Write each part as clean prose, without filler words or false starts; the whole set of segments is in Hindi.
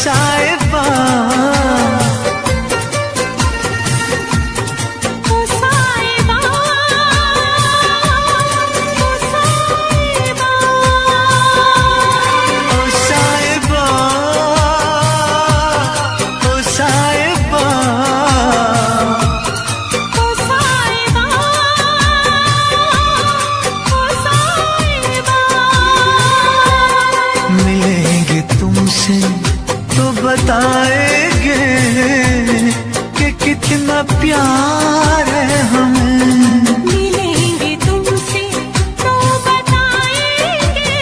साहिबा तो बताएंगे कि कितना प्यार है हमें। मिलेंगे तुमसे तो बताएंगे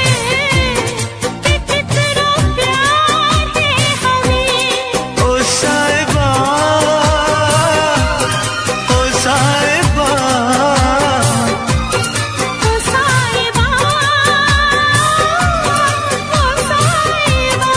कि कितना प्यार है हमें। ओ साहिबा, ओ साहिबा, ओ साहिबा, ओ साहिबा।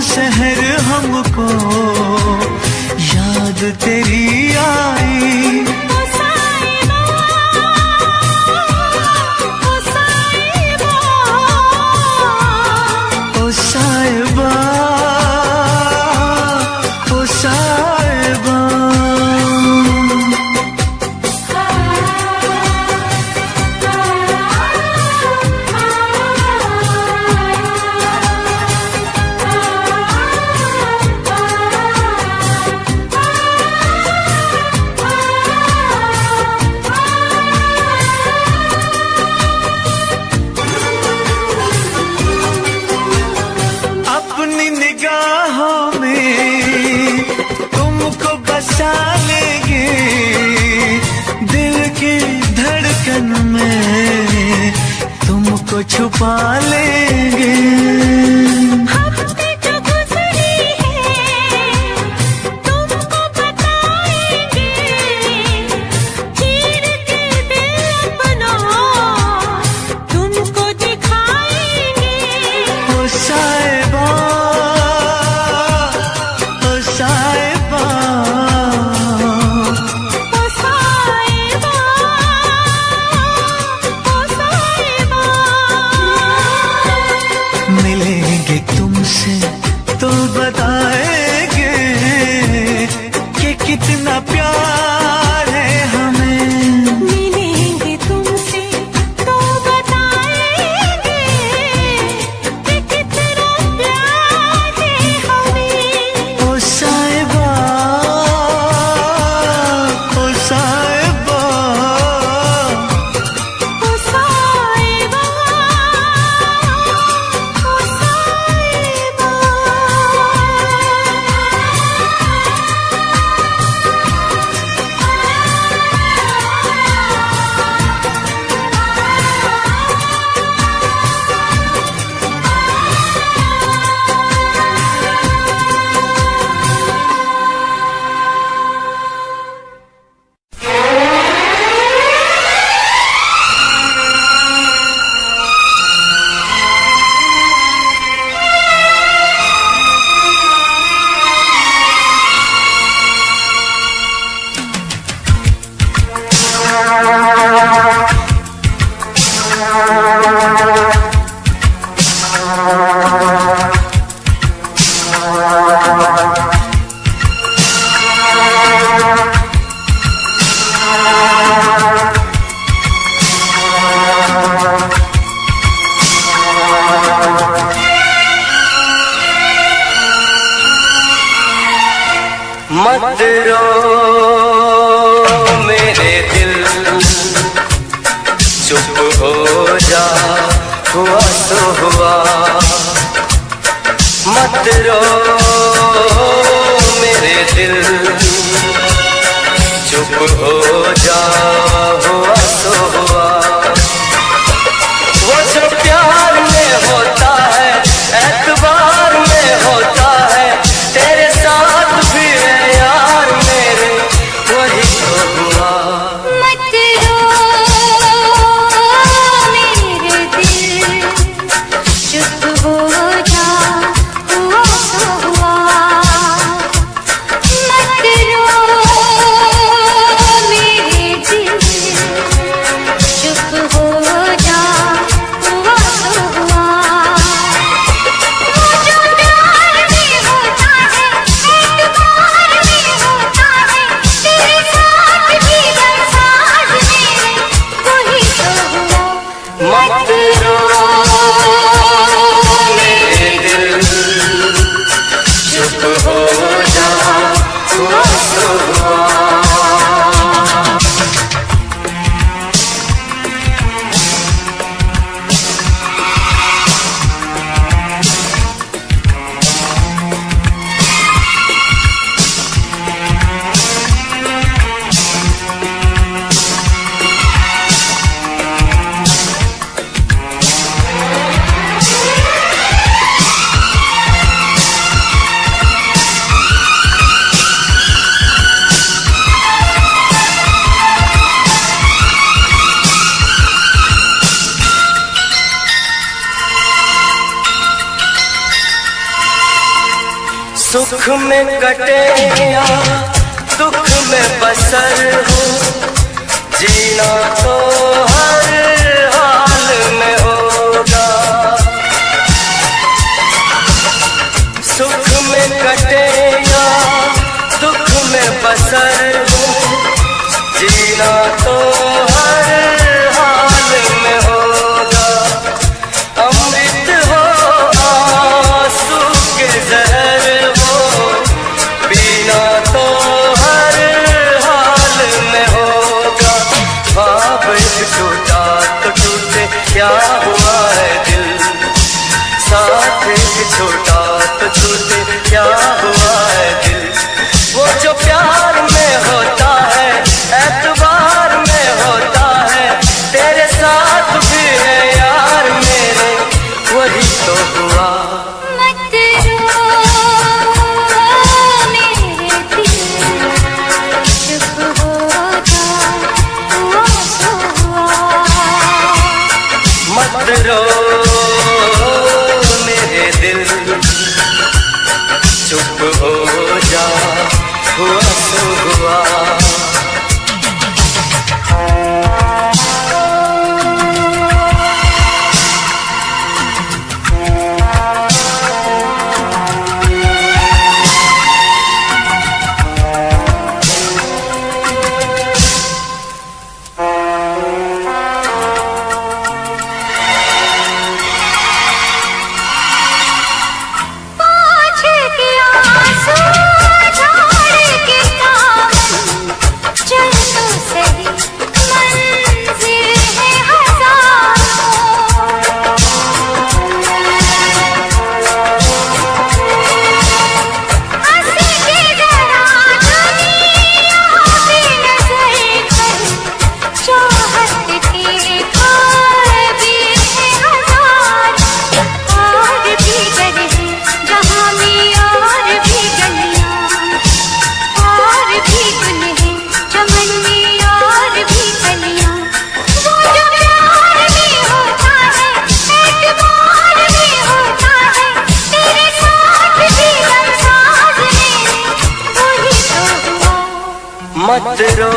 शहर हमको याद तेरी आई। ओ साहिबा, ओ साहिबा, ओ साहिबा, ओ साहिबा। अपनी निगाहों में तुमको बसा लेंगे, दिल की धड़कन में तुमको छुपा लेंगे। हफ्ते जो गुजरी है तुमको बताएंगे, चीर के दिल अपना तुमको दिखाएंगे। ओ साहिबा, ओ साहिबा, ओ साहिबा, ओ साहिबा। मिलेंगे तुमसे तो बताएंगे कि कितना प्यार है हमें। मिलेंगे तुमसे तो बताएंगे कि कितना प्यार है हमें। ओ साहिबा, ओ साहिबा, ओ साहिबा, ओ साहिबा। मत रो मेरे दिल, चुप हो जा, हुआ तो हुआ। मत रो मेरे दिल, चुप हो जा, हुआ सो हुआ। वो जो प्यार में होता है, एतबार में होता है, तेरे साथ भी है यार मेरे, वही तो हुआ। मत रो मेरे दिल, चुप हो जा, हुआ सो हुआ। मत रो मेरे दिल, चुप हो जा, हुआ सो हुआ। वो जो प्यार में होता है, एतबार में होता है, तेरे साथ भी बरसात मेरे, वही तो हुआ। मत रो मेरे दिल, चुप हो जा, हुआ सो हुआ। सुख में कटे या दुख में बसर हो, जीना तो हर हाल में होगा। सुख में कटे या दुख में बसर हो, जीना तो हर हाल में होगा। अमृत हो आंसू के जहर हो, पीना तो हर हाल में होगा। ख्वाब एक टूटा तो टूटे, क्या हुआ है दिल, साथ एक छोटा तो छूटे, क्या हुआ है दिल। वो जो प्यार में होता है, एतबार में होता है, तेरे साथ भी है यार मेरे, वही तो हुआ। मत रो मेरे दिल, चुप हो जा, हुआ सो हुआ। मत रो मेरे दिल, चुप हो जा, हुआ सो हुआ। पाँच के आंसू झाड़ के दामन, चल तो सही, मंजिल है हजारों। हंस के जरा दुनिया की नजर कर, चाहत के ख्वाब भी है हजार। और भी गर है जहाँ में और भी गलियाँ, और भी गुल है चमन में और भी कलियाँ। वो जो प्यार में होता है, एतबार में होता है, तेरे साथ भी बरसात मेरे, वही तो हुआ। मत रो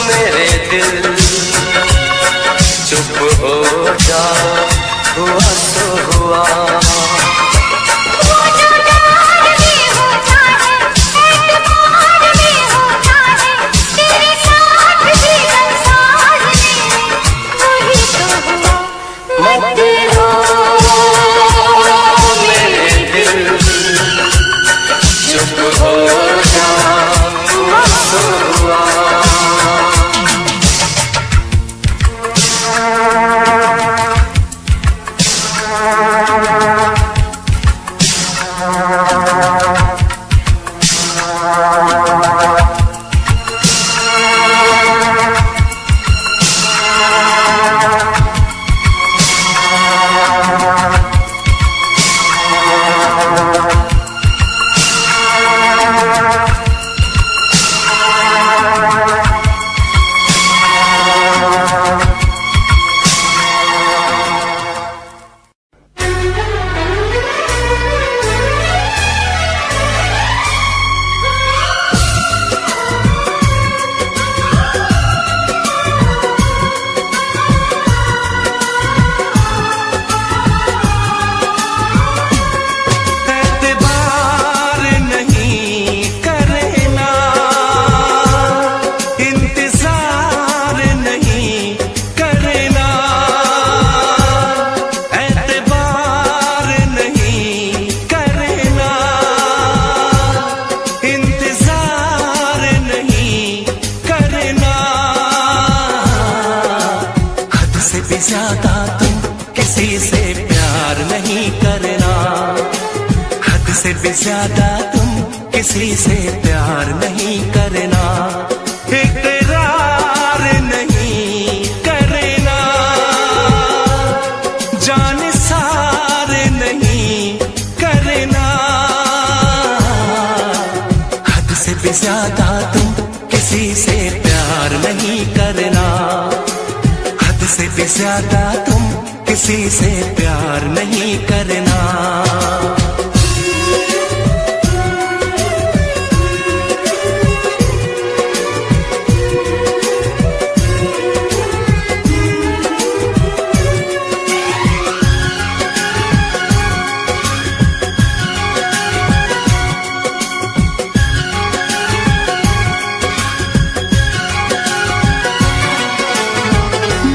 मेरे दिल, चुप हो जा, हुआ सो हुआ। वो जो प्यार में होता है, एतबार में होता है, तेरे साथ भी बरसात मेरे, वही तो हुआ। मत रो मेरे दिल, चुप हो जा, हुआ सो हुआ। भी ज्यादा तुम किसी से प्यार नहीं करना, इकरार नहीं करना, जान सार नहीं करना। हद से भी ज्यादा तुम किसी से प्यार नहीं करना, हद से भी ज्यादा तुम किसी से प्यार नहीं करना।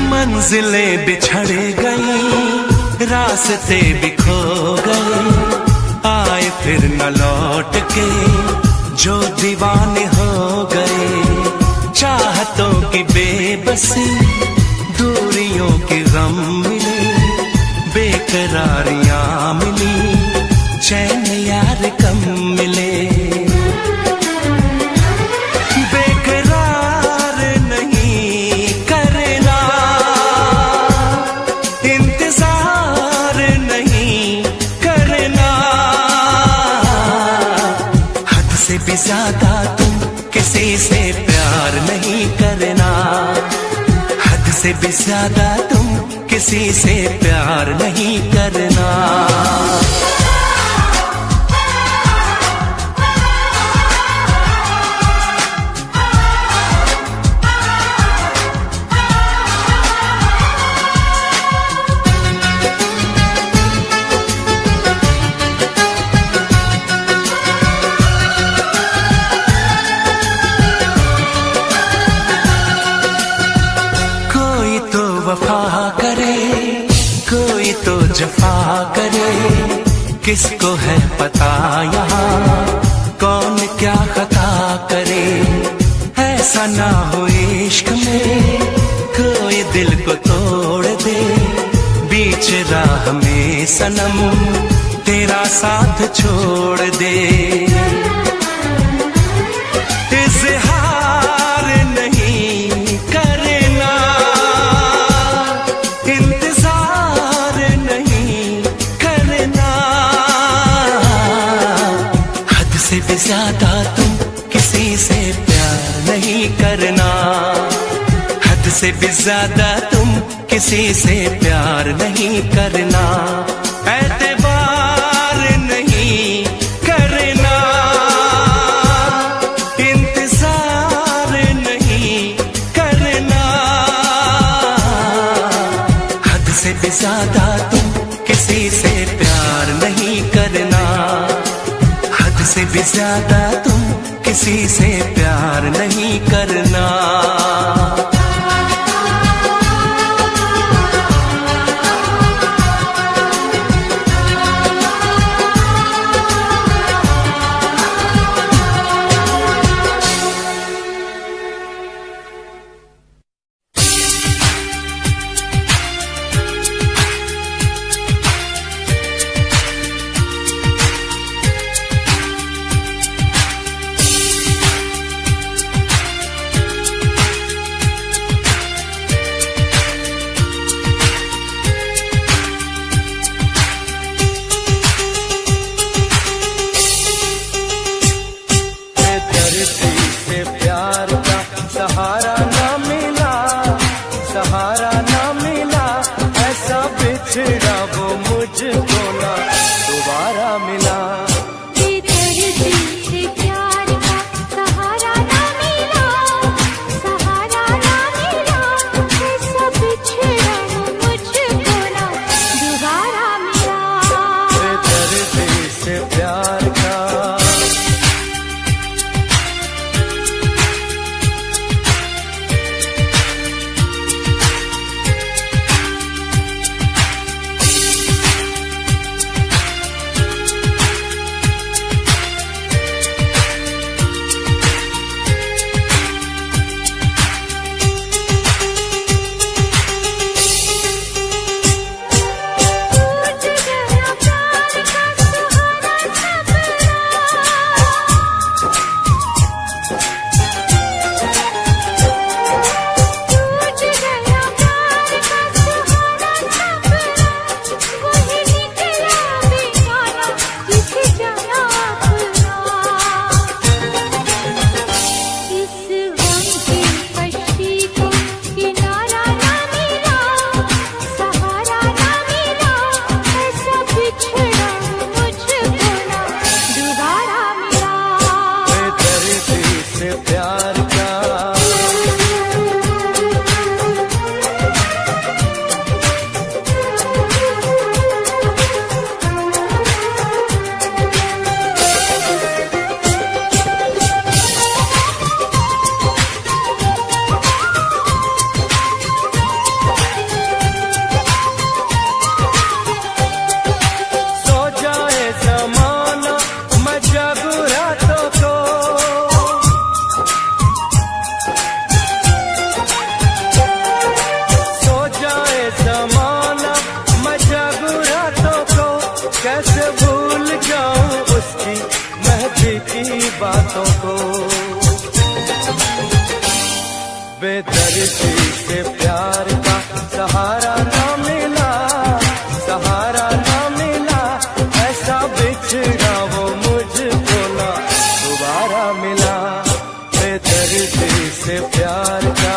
मंजिलें बिछड़ गई, रास्ते भी खो गए, आए फिर न लौट के जो दीवाने हो गए। चाहतों की बेबसी, दूरियों के गम मिले, बेकरारियां मिली, चैन यार कम मिले। ज्यादा तुम किसी से प्यार नहीं करना, हद से भी ज्यादा तुम किसी से प्यार नहीं करना। वफा करे, कोई तो जफा करे, किसको है पता यहाँ कौन क्या खता करे। ऐसा ना हो इश्क में कोई दिल को तोड़ दे, बीच राह में सनम तेरा साथ छोड़ दे। इज़हार नहीं करना, इंतजार नहीं करना, हद से भी ज्यादा तुम किसी से प्यार नहीं करना, हद से भी ज्यादा तुम किसी से प्यार नहीं करना। एतबार नहीं करना, इंतजार नहीं करना, हद से भी ज्यादा तुम किसी से प्यार नहीं करना, हद से भी ज्यादा तुम किसी से प्यार नहीं करना। सहारा ना मिला, सहारा ना मिला, ऐसा बिछड़ा वो मुझको ना दोबारा मिला। कैसे भूल जाऊं उसकी मेहंदी की बातों को। बेदर्दी से प्यार का सहारा ना मिला, सहारा ना मिला, ऐसा बिछड़ा वो मुझको ना दोबारा मिला। बेदर्दी से प्यार का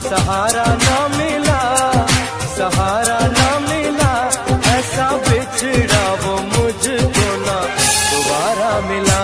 सहारा ना मिला, सहारा ना मिला, ऐसा बिछड़ा वो मुझको ना दोबारा मिला।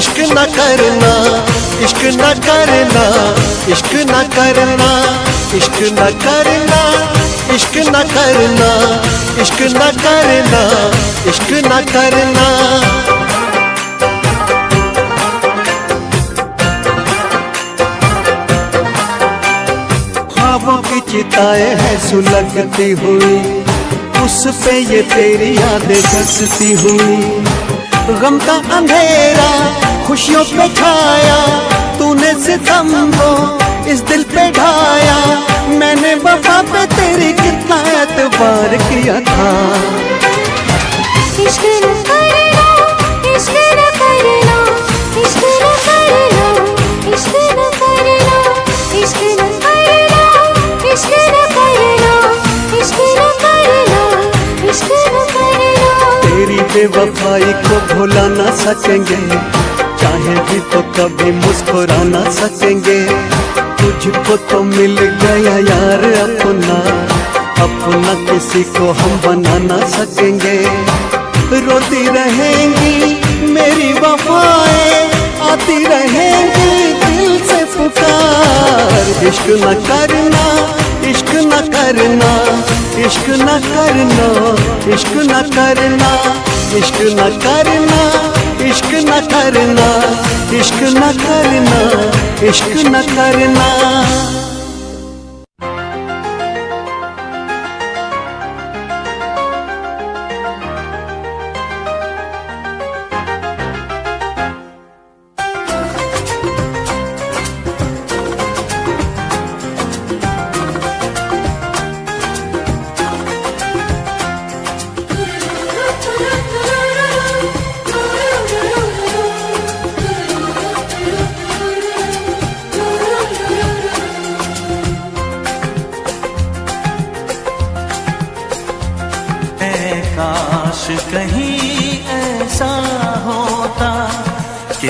इश्क न करना, इश्क न करना, इश्क न करना, इश्क न करना, इश्क न करना, इश्क न करना, इश्क न करना। ख्वाबों की चिताएं हैं सुलगती हुई, उस पे ये तेरी यादें बसती हुई। गम का अंधेरा खुशियों पे छाया, तूने सितम को इस दिल पे ढाया। मैंने वफा पे तेरी कितना एतबार किया था। इश्क न करना, इश्क न करना, इश्क न करना, इश्क न करना, इश्क न करना, इश्क न करना, इश्क न करना, इश्क न करना। तेरी बेवफाई को भुला ना सकेंगे, चाहे भी तो कभी मुस्कुरा ना सकेंगे। तुझको तो मिल गया यार अपना, अपना किसी को हम बना ना सकेंगे। रोती रहेंगी मेरी वफाएं, आती रहेंगी दिल से पुकार। इश्क न करना, इश्क न करना, इश्क न करना, इश्क न करना, इश्क न करना, इश्क न करना, इश्क न करना, इश्क न करना।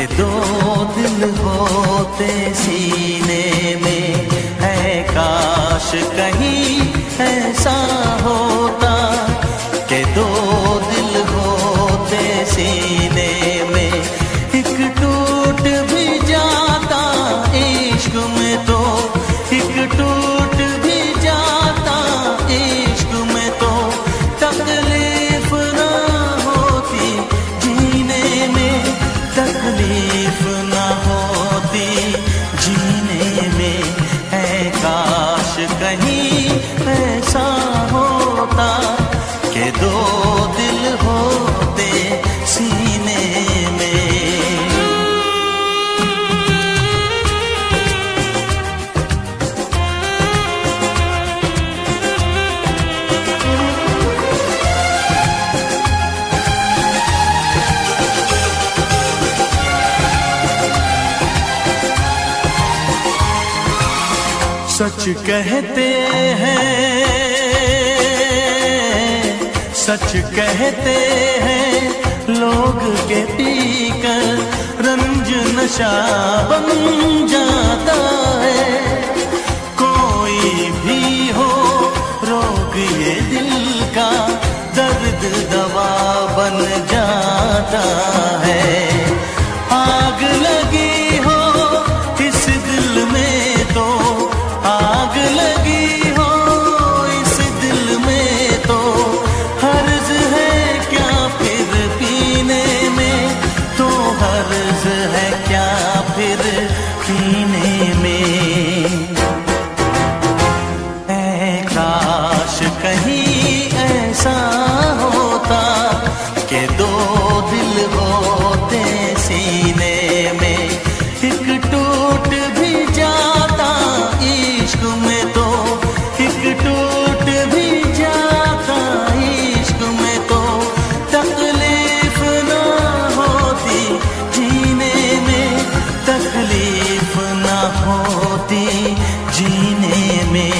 के दो दिल होते सीने में, है काश कहीं ऐसा होता के दो दिल होते सीने में, एक टूट भी जाता इश्क में तो, एक टूट भी जाता इश्क में तो, तकलीफ ना होती जीने में, तकलीफ ना होती जीने में, है काश कहीं ऐसा होता के दो दिल होते सीने में। सच कहते हैं, सच कहते हैं लोग के पीकर रंज नशा बन जाता है, कोई भी हो रोग ये दिल का दर्द दवा बन जाता है, आग लगी हो इस दिल में तो, आग लगी हो इस दिल में तो, हर्ज है क्या फिर पीने में, तो हर्ज है क्या फिर पीने में, ऐ काश कहीं ऐसा होता के दो दिल होते सीने में, एक टूट भी जाता इश्क में तो, एक टूट भी जाता इश्क में तो, तकलीफ ना होती जीने में, तकलीफ ना होती जीने में।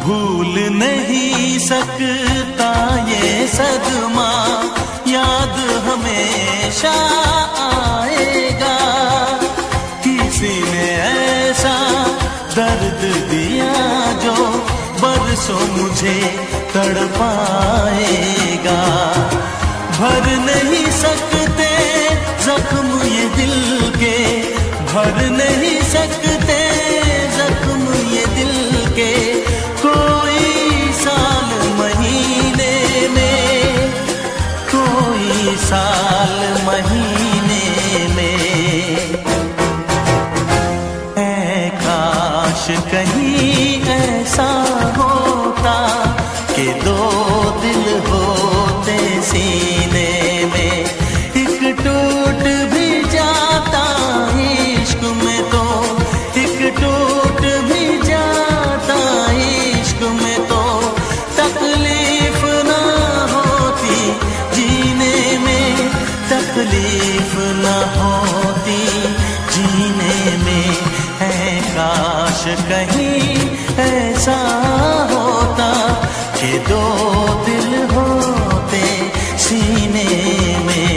भूल नहीं सकता ये सदमा, याद हमेशा आएगा, किसी ने ऐसा दर्द दिया जो बरसों मुझे तड़पाएगा, भर नहीं सकते जख्म ये दिल के, भर नहीं सकते जख्म ये दिल के, कोई साल महीने में, कोई साल महीने में, ऐ काश कहीं ऐसा होता के दो दिल होते सीने में, एक टूट भी जाता इश्क में तो, एक टूट भी जाता इश्क में तो, तकलीफ ना होती जीने में, तकलीफ ना होती जीने में, है काश कहीं ऐसा होता के दो दिल होते सीने में।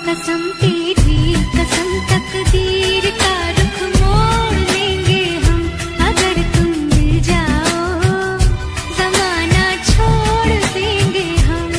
कसम तेरी कसम तकदीर का रुख मोड़ लेंगे हम अगर तुम मिल जाओ जमाना छोड़ देंगे हम।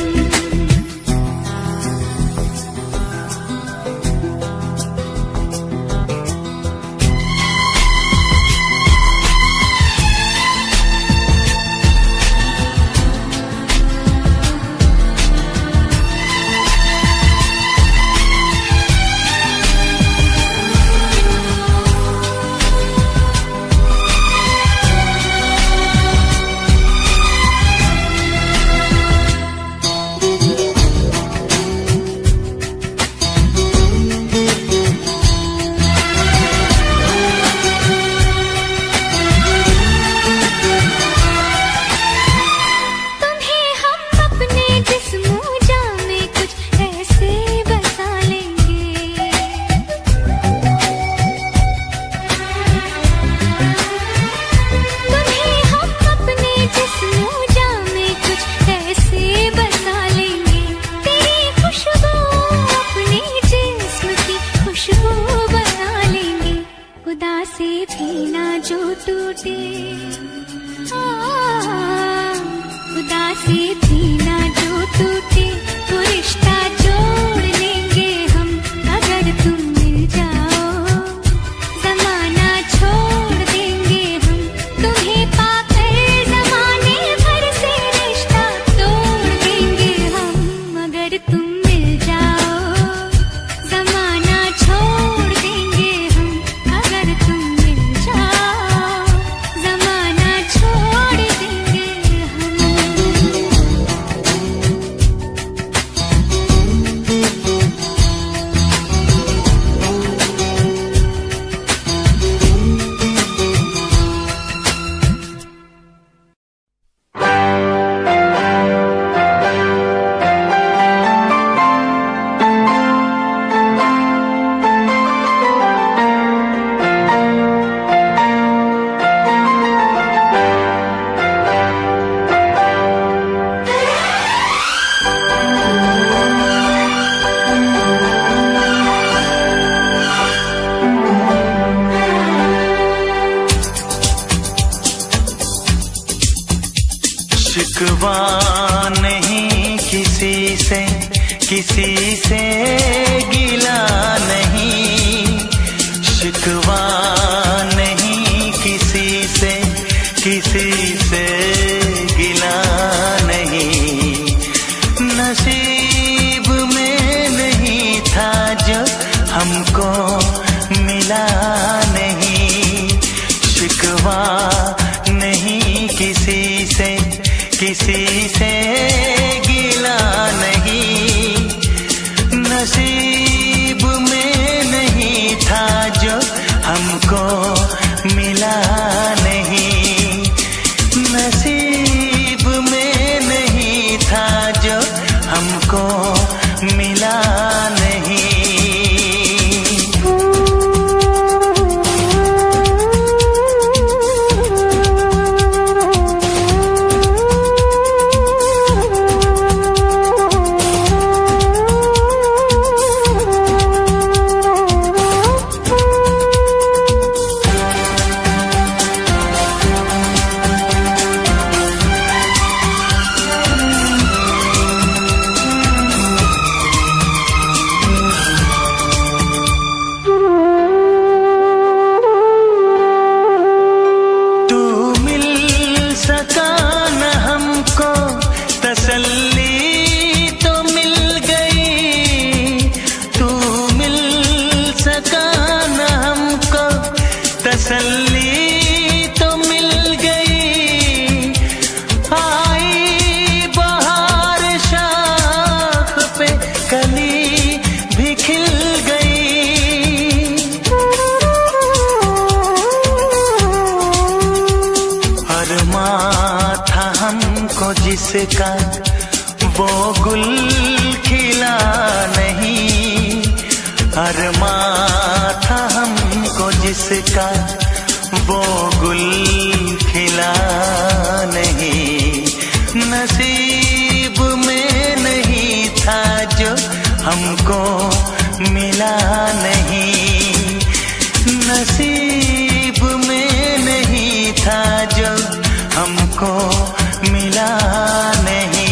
शिकवा नहीं किसी से गिला नहीं, शिकवा नहीं किसी से गिला नहीं। नसीब में नहीं था जो हमको मिला नहीं। शिकवा नहीं किसी से गिला नहीं। नसीब में नहीं था जो हमको मिला नहीं। नसीब में नहीं था जो हमको मिला नहीं। जिसका वो गुल खिला नहीं, अरमां था हमको जिसका वो गुल खिला नहीं। नसीब में नहीं था जो हमको मिला नहीं, नसीब में नहीं था जो हमको मिला नहीं।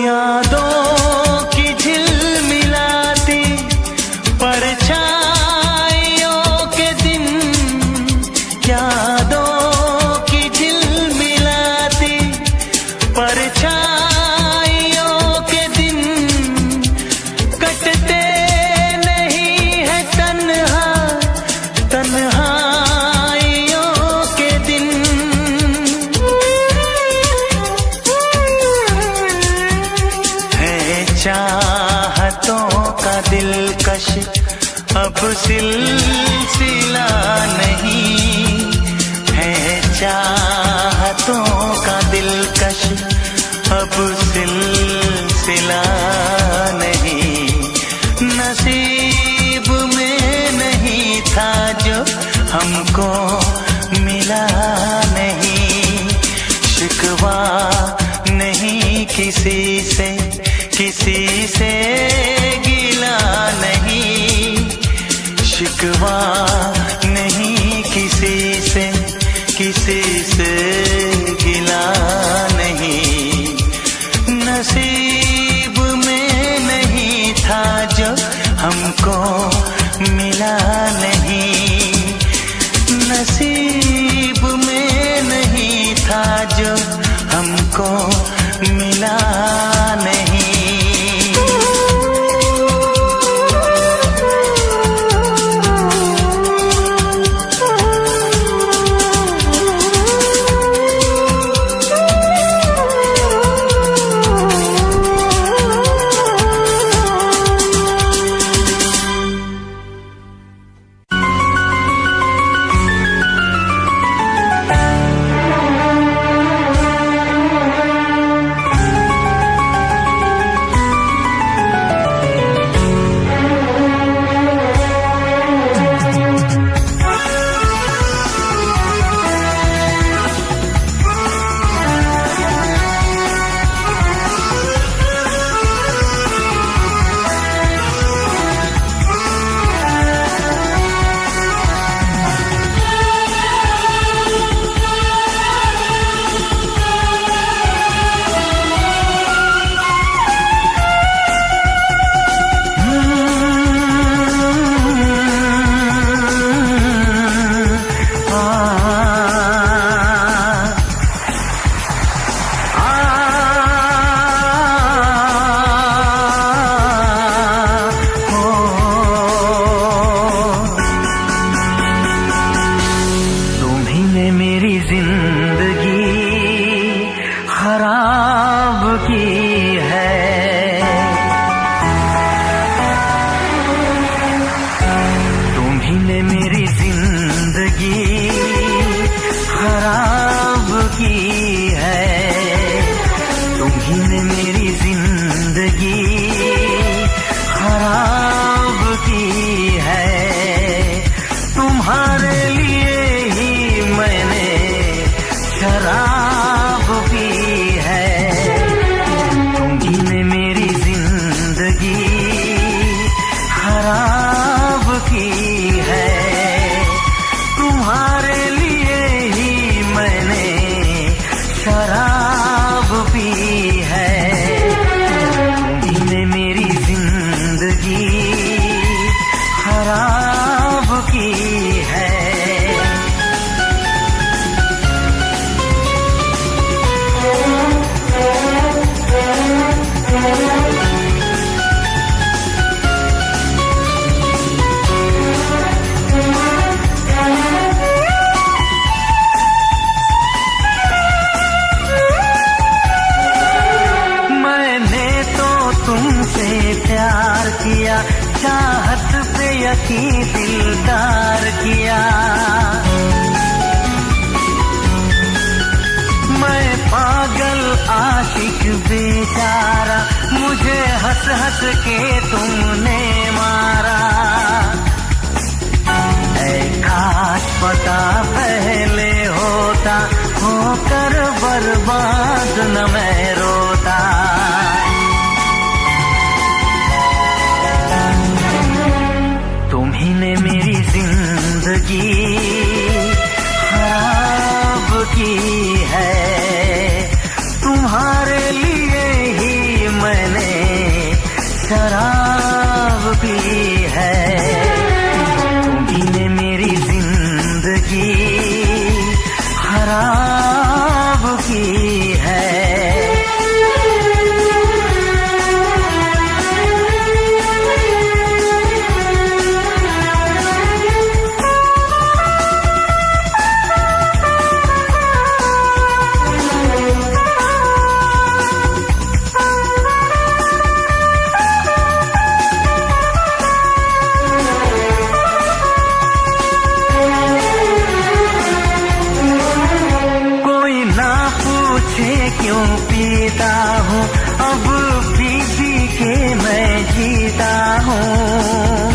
यादों की झिलमिलाती परछाइयों के दिन, यादों की झिलमिलाती परछाइयों के दिन, कटते नहीं है तन्हा तन्हाइयों के दिन। चाहतों का दिलकश अब सिलसिला नहीं है, चाहतों का दिलकश अब सिलसिला नहीं। नसीब में नहीं था जो हमको मिला नहीं, शिकवा नहीं किसी से किसी से गिला नहीं, शिकवा नहीं किसी से किसी से गिला नहीं। नसीब में नहीं था जो हमको मिला नहीं, नसीब में नहीं था जो हमको मिला दिलदार किया। मैं पागल आशिक बेचारा, मुझे हंस हंस के तुमने मारा। काश पता पहले होता, होकर बर्बाद न मैं रोता। तुम्ही ने मेरी जिंदगी खराब की है, तुम्हारे लिए ही मैंने शराब पी है। तुम्ही ने मेरी जिंदगी खराब की है। क्यों पीता हूँ अब पी पी के मैं जीता हूँ।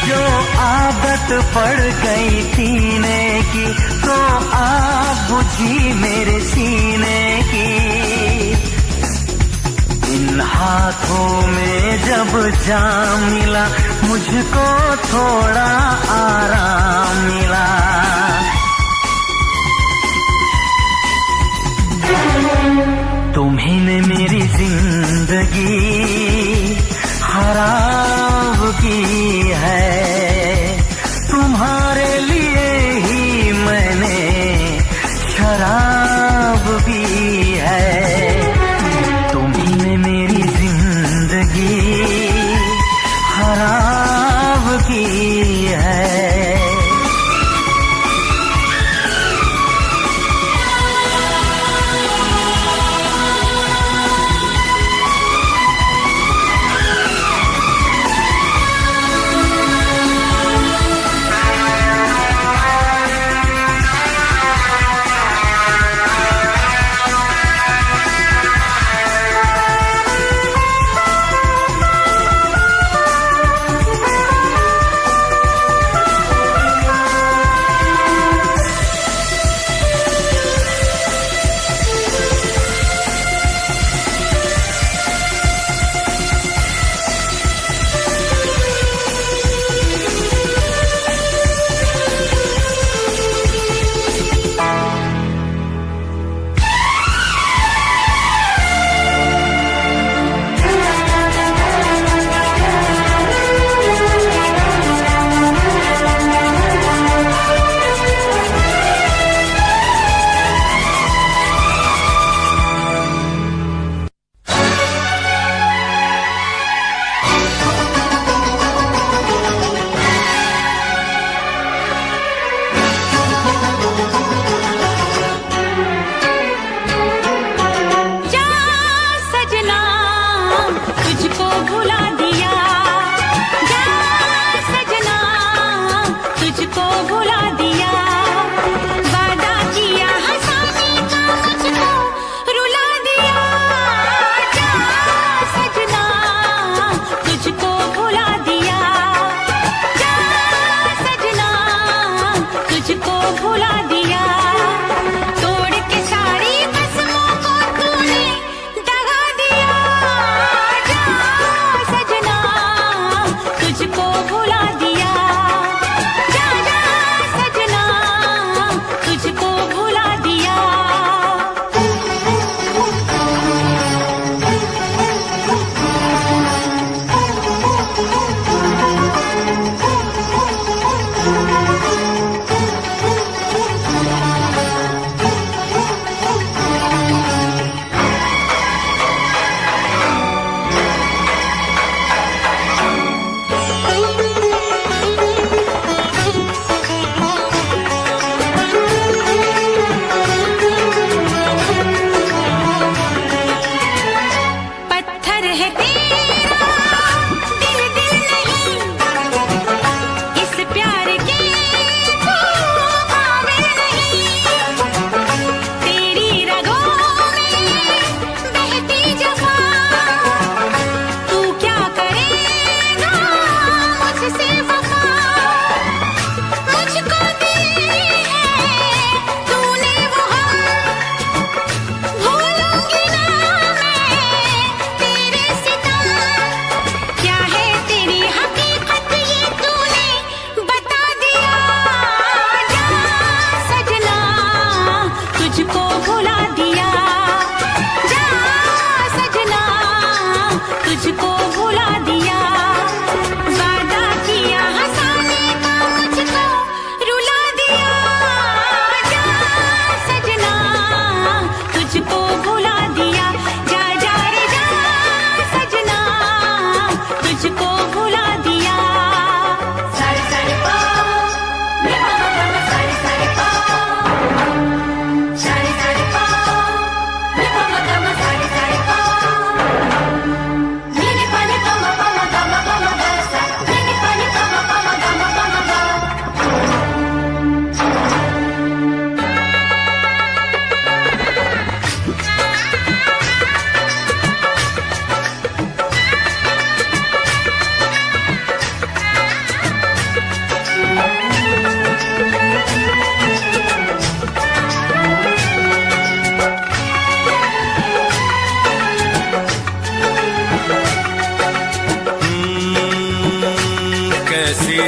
जो आदत पड़ गई पीने की, तो आग बुझी मेरे सीने की। इन हाथों में जब जाम मिला, मुझको थोड़ा आराम मिला। तुम्ही ने मेरी जिंदगी खराब की है, तुम्हारे लिए ही मैंने शराब पी है। तुम्ही ने मेरी जिंदगी खराब की है।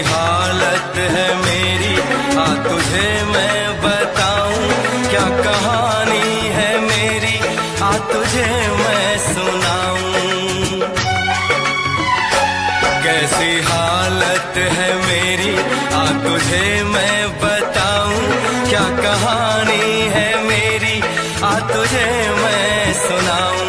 हालत है मेरी, आ तुझे मैं बताऊं क्या कहानी है मेरी, आ तुझे मैं सुनाऊं। कैसी हालत है मेरी, आ तुझे मैं बताऊं क्या कहानी है मेरी, आ तुझे मैं सुनाऊं।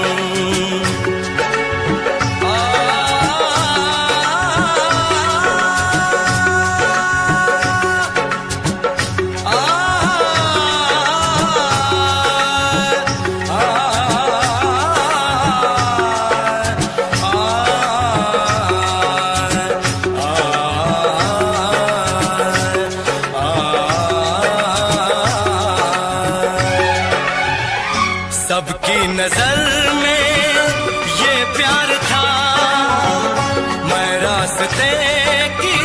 सबकी नजर में ये प्यार था, मैं रास्ते की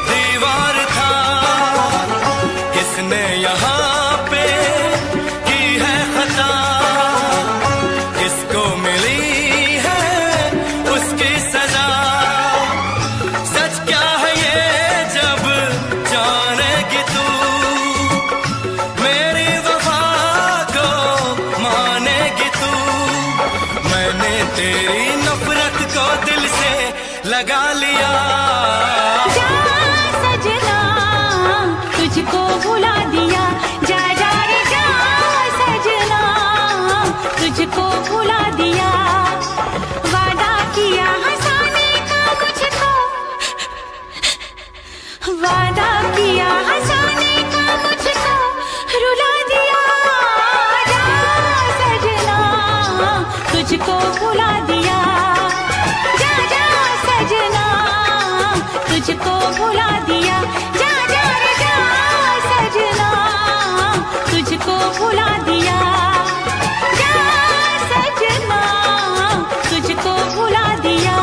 दीवार था। किसने यहाँ पे की है खता, किसको मिली है उसकी सजा। सच क्या है ये जब जानेगी तू, मेरी वफा को मानेगी तू। मैंने तेरी नफरत को दिल से लगा लिया। जा सजना तुझको भुला दिया, जा जा रे जा सजना तुझको भुला दिया। वादा किया हंसाने का मुझको, वादा किया हंसाने का मुझको रुला दिया। जा सजना तुझको भुला दिया, जा जा सजना तुझको भुला दिया। जा जा रे जा सजना तुझको भुला दिया, जा सजना तुझको भुला दिया।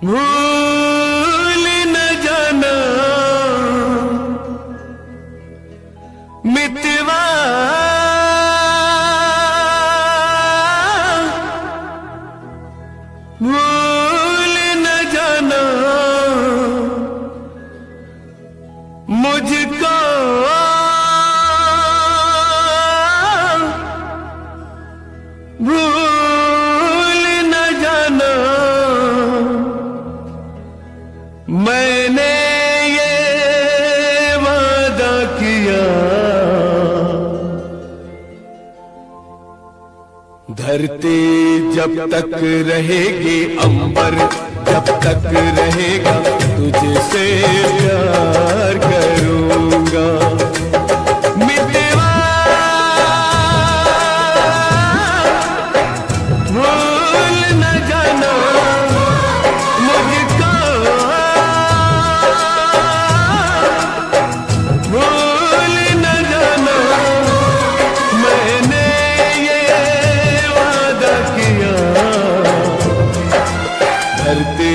भूल न जाना मितवा भूल न जाना मुझको भूल न जाना मैंने ये वादा किया धरती जब तक रहेगी अंबर जब तक रहेगा तुझसे प्यार करूंगा मितवा भूल न जाना मुझको भूल न जाना मैंने ये वादा किया धरती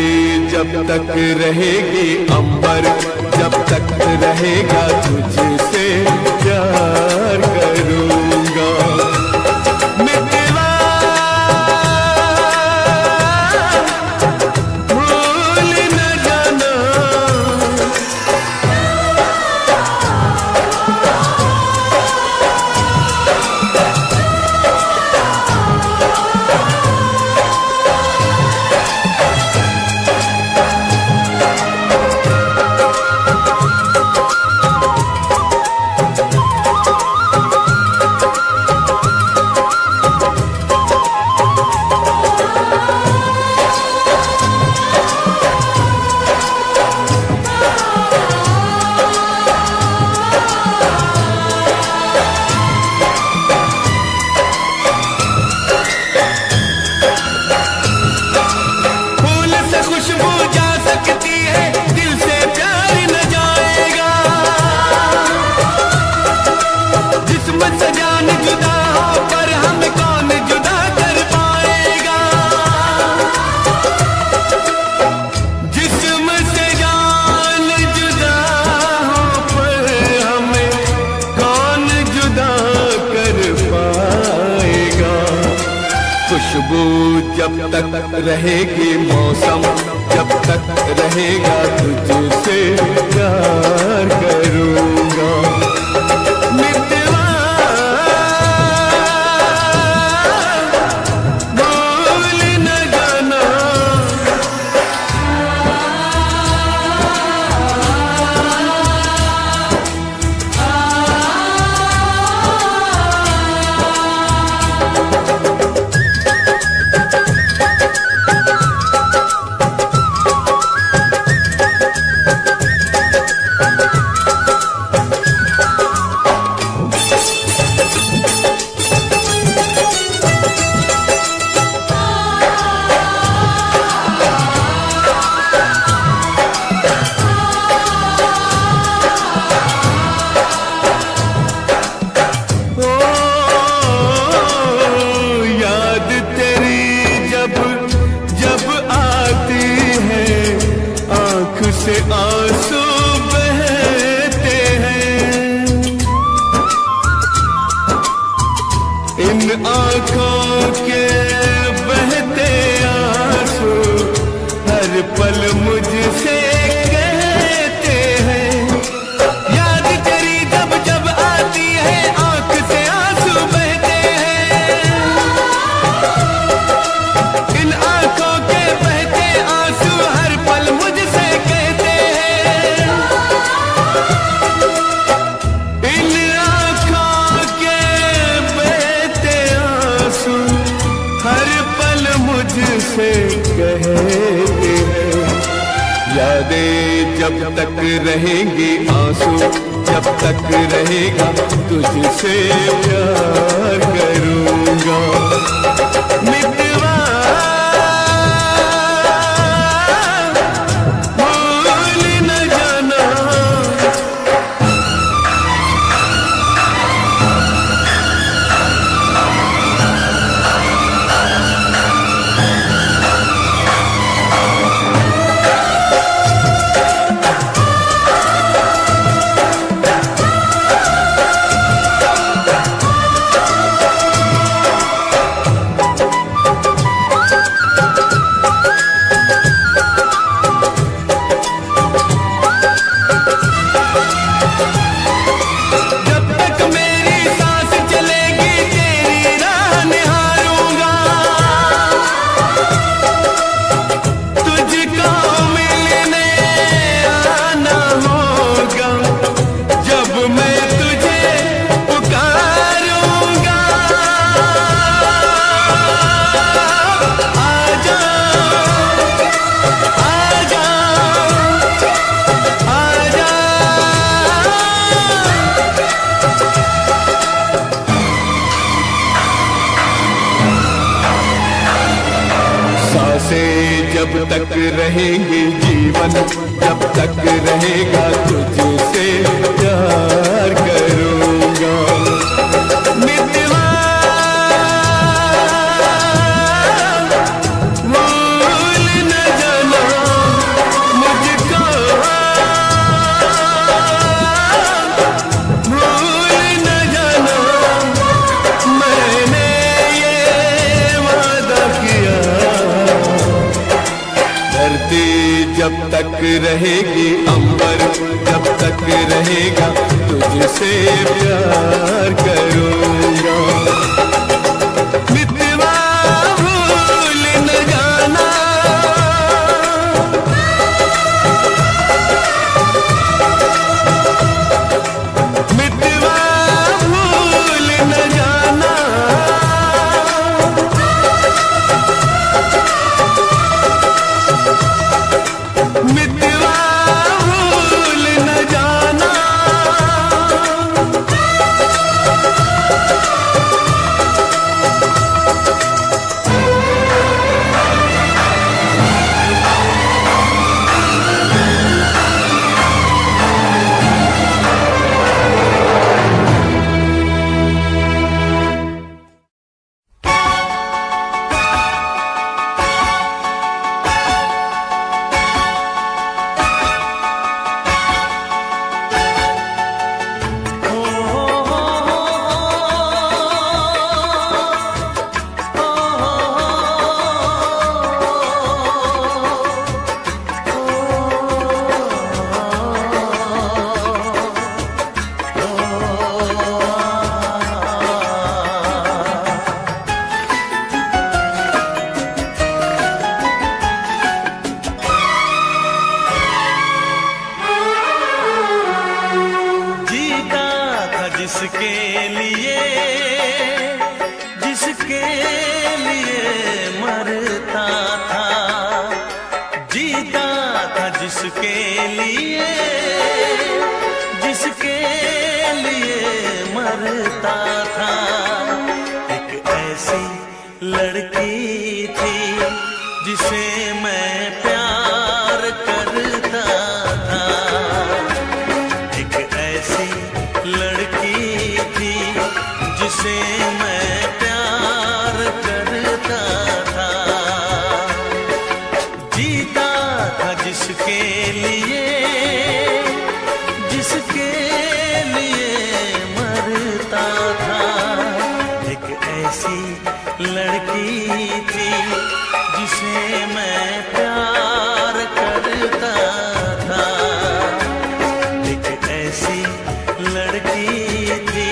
जब तक रहेगी अंबर जब तक रहेगा तुझसे प्यार करूंगा मितवा भूल न जाना खुशबू जब तक रहेगी मौसम जब तक रहेगा तुझसे प्यार करूंगा मितवा भूल न जाना से आंसू बहते हैं इन आंखों के बहते आंसू हर पल मुझसे कहते हैं याद तेरी जब जब आती है आंख से आंसू बहते हैं इन आंखों के बहते आंसू हर पल मुझसे मुझसे कहते हैं यादें जब तक रहेंगी आंसू जब तक रहेगा तुझसे प्यार करूंगा मितवा भूल न जाना सांसें जब तक रहेंगे जीवन, जब तक रहेगा तुझसे प्यार करूँगा। मितवा भूल न जाना मुझको, भूल न जाना मैंने ये वादा किया। धरती जब तक रहेगी, अंबर जब तक रहेगा तुझसे प्यार करूँगा। मितवा भूल न जाना, मितवा भूल न जाना, मितवा भूल न जाना। जिसके लिए, जिसके लिए मरता था, जीता था जिसके लिए, जिसके लिए मरता था। एक ऐसी लड़की थी जिसे मैं प्यार करता था। एक ऐसी लड़की थी जिसे मैं प्यार करता था। जीता था जिसके लिए, जिसके लिए मरता था। एक ऐसी लड़की थी जिसे मैं प्यार करता था। एक ऐसी लड़की थी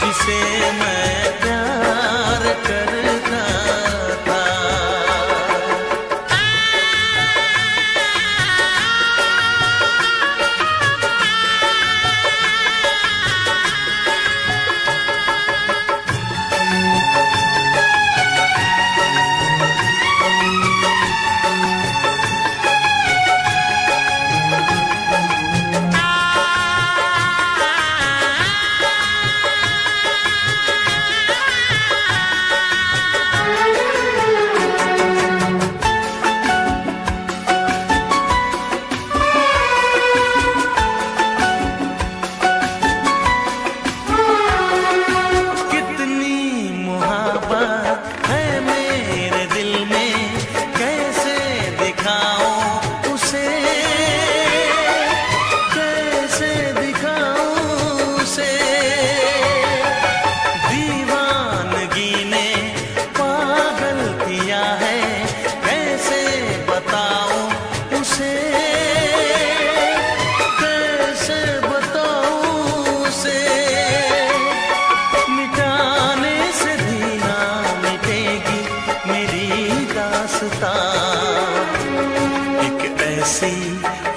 जिसे मैं प्यार करता था।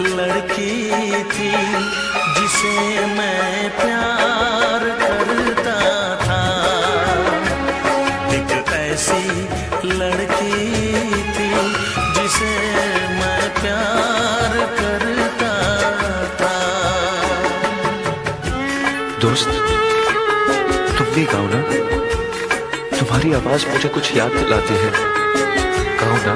लड़की थी जिसे मैं प्यार करता था। एक ऐसी लड़की थी जिसे मैं प्यार करता था। दोस्त, तुम भी गाओ ना, तुम्हारी आवाज मुझे कुछ याद दिलाती है। कहूँ ना।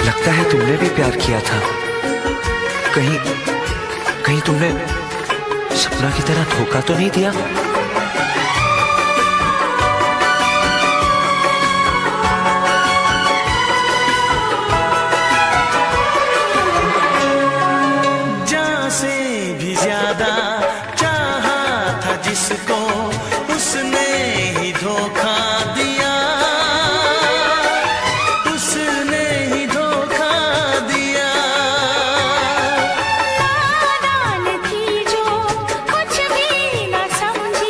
लगता है तुमने भी प्यार किया था। कहीं कहीं तुमने सपना की तरह धोखा तो नहीं दिया? जान से भी ज्यादा चाहा था जिसको, उसने ही धोखा दिया, उसने ही धोखा दिया। नादान थी जो कुछ भी न समझी,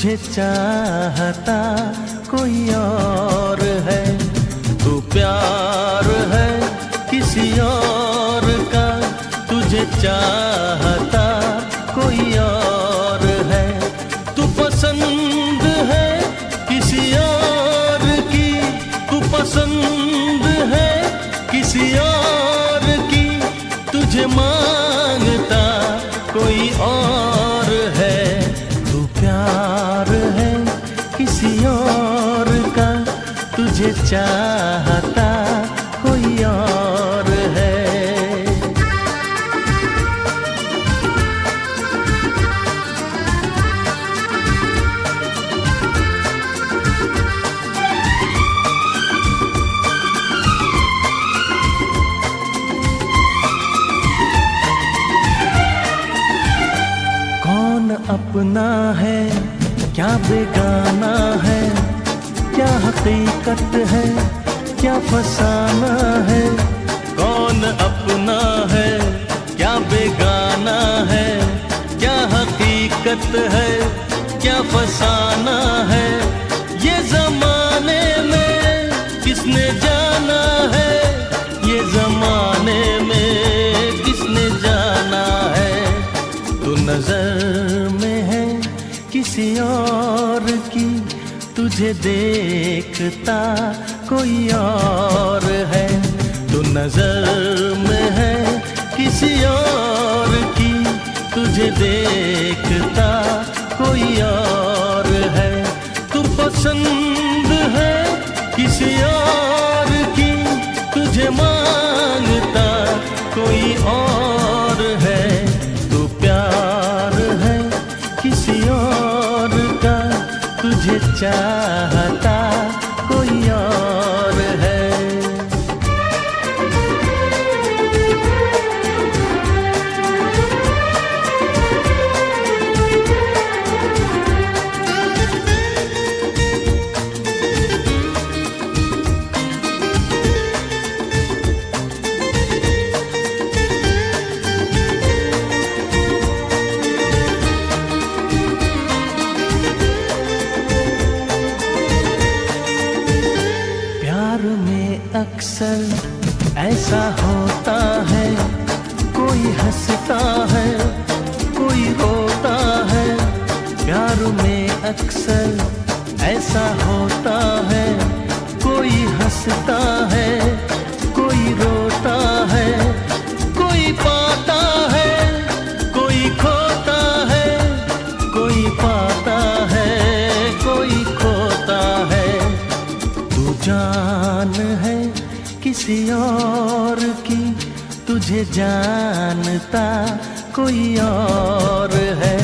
तुझे चाहता कोई और है। तू प्यार है किसी और का, तुझे चाहता कोई और है। तू पसंद है किसी और की, तू पसंद है किसी और की, तुझे मांगता कोई और है। तू प्यार है किसी और का, तुझे चाहता कोई और है। कौन अपना है क्या बेगाना है, क्या हकीकत है क्या फसाना है। कौन अपना है क्या बेगाना है, क्या हकीकत है क्या फसाना है। ये जमाने में किसने जाना है, ये जमाने में किसने जाना है। तू नजर में है किसी और की, तुझे देखता कोई और है। तू नजर में है किसी और की, तुझे देखता कोई और है। तू पसंद है किसी और की, तुझे मांगता कोई और है। तू प्यार है किसी और का, तुझे चाहता कोई और है। अक्सर ऐसा होता है, कोई हंसता है कोई रोता है। प्यार में अक्सर ऐसा होता है, कोई हंसता है कोई रोता है। कोई पाता है कोई खोता है, कोई पाता है कोई खोता है। तू जान है किसी और की, तुझे जानता कोई और है।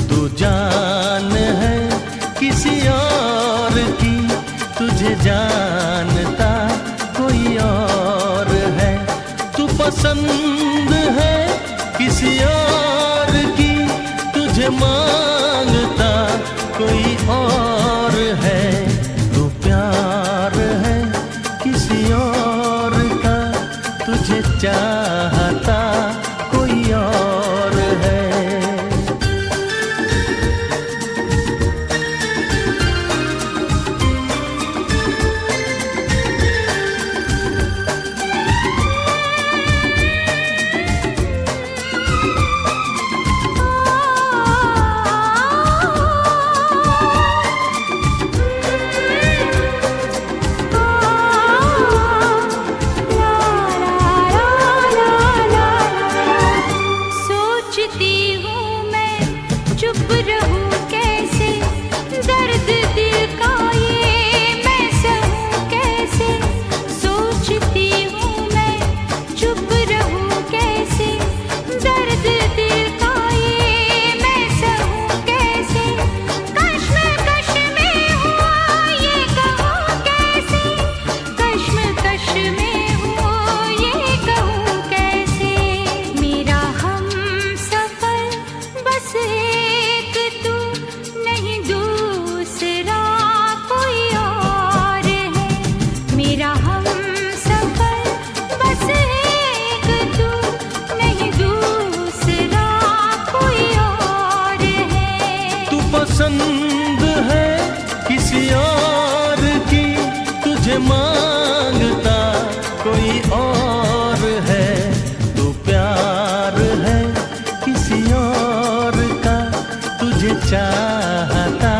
तू जान है किसी और की, तुझे जानता कोई और है। तू पसंद है किसी और की, तुझे मांगता कोई और है। तू प्यार है किसी और का, तुझे चाहता कोई और है। ला ला ला तुझे मांगता कोई और है, तू प्यार है किसी और का, तुझे चाहता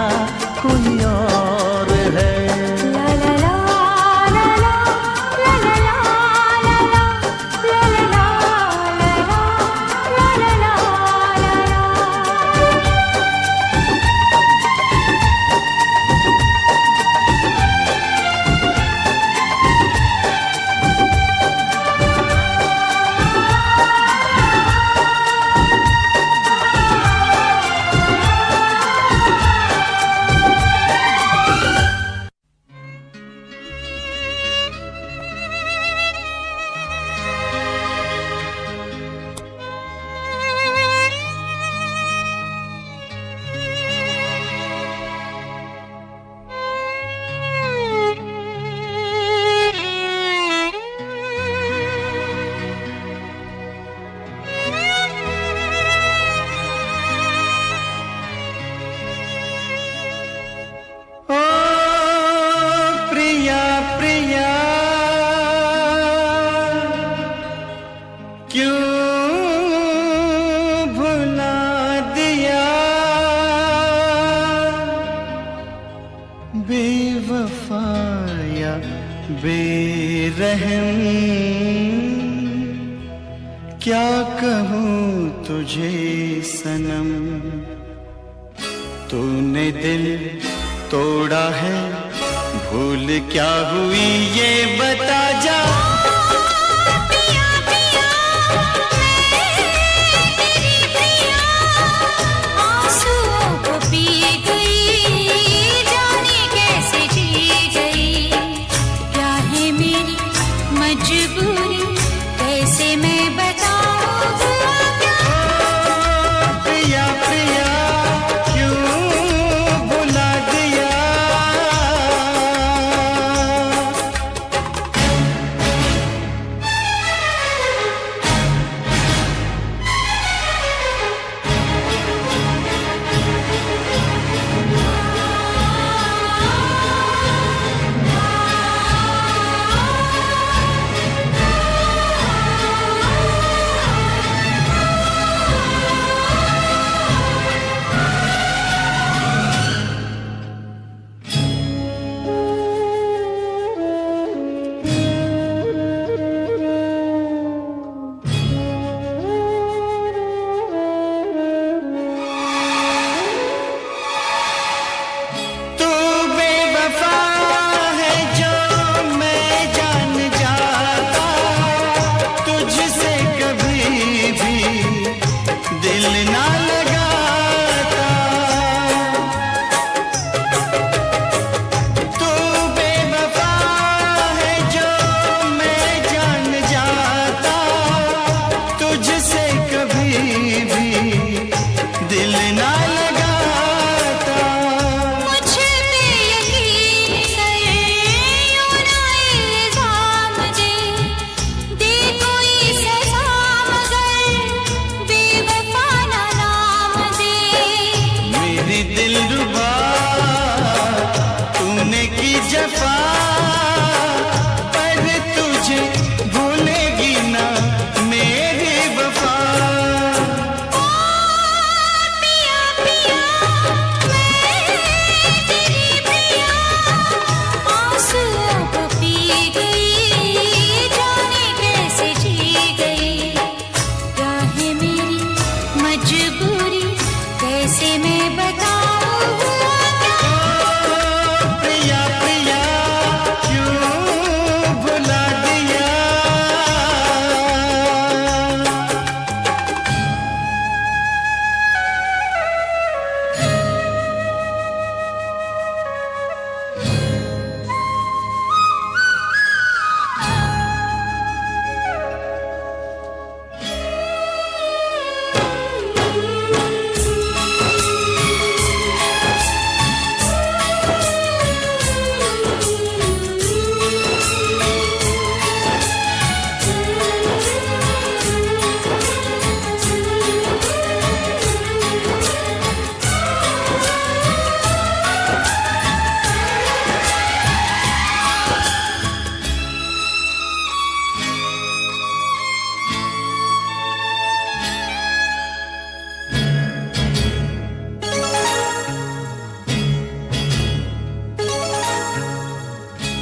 कोई और है। ला ला ला ला ला ला ला ला ला ला ला ला ला ला ला ओ प्रिया प्रिया क्यों भुला दिया, बेवफाया बेरहम क्या कहूँ तुझे सनम, तूने दिल तोड़ा है, भूल क्या हुई ये बता जा। पिया पिया मैं तेरी पिया, आंसुओं को पी गई, जाने कैसे जी गई, क्या है मेरी मजबूरी, कैसे मैं बताऊं क्या। प्रिया प्रिया क्यों भुला दिया,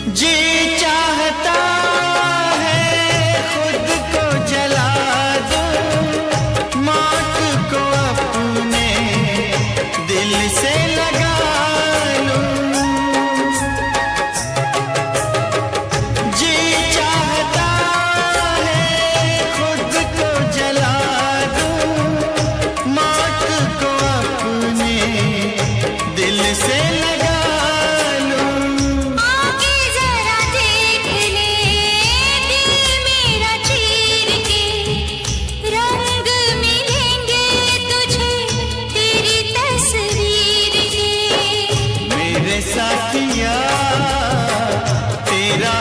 जी चाहता है खुद को जला दूं, मौत को अपने दिल से लगा लूं। जी चाहता है खुद को जला दूं, मौत को अपने दिल से लगा आगे जरा देख ले दिल मेरा चीर के, रंग मिलेंगे तुझे तेरी तस्वीर के। मेरे साथिया तेरा